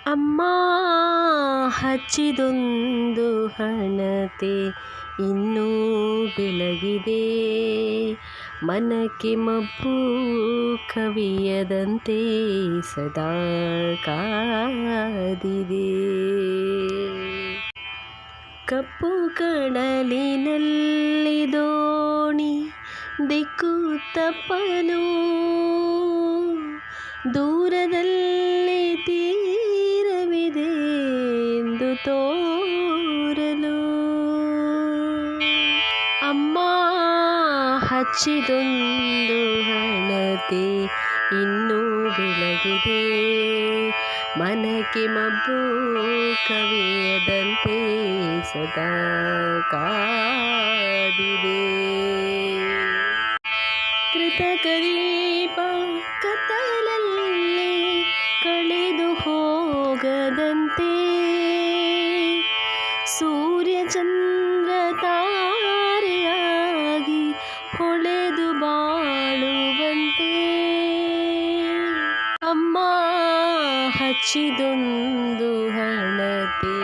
ಅಮ್ಮ ಹಚ್ಚಿದೊಂದು ಹಣತೆ ಇನ್ನೂ ಬೆಳಗಿದೆ, ಮನಕ್ಕೆ ಮಬ್ಬು ಕವಿಯದಂತೆ ಸದಾ ಕಾದಿದೆ. ಕಪ್ಪು ಕಡಲಿನಲ್ಲಿ ದೋಣಿ ದಿಕ್ಕು ತಪ್ಪಲು, ದೂರದಲ್ಲಿ ತೀರವಿದೆ ಎಂದು ತೋರಲು. ಅಮ್ಮ ಹಚ್ಚಿದೊಂದು ಹಣತೆ ಇನ್ನೂ ಬೆಳಗಿದೆ, ಮನಕ್ಕೆ ಮಬ್ಬು ಕವಿಯದಂತೆ ಸದಾ ಕಾದಿದೆ. ಕೃತಕ ದೀಪ ಕತ್ತಲಲ್ಲಿ ಕಳೆದು ಹೋಗದಂತೆ, ಸೂರ್ಯ ಚಂದ್ರ ತಾರೆಯಾಗಿ ಹೊಳೆದು ಬಾಳುವಂತೆ. ಅಮ್ಮ ಹಚ್ಚಿದೊಂದು ಹಣತೆ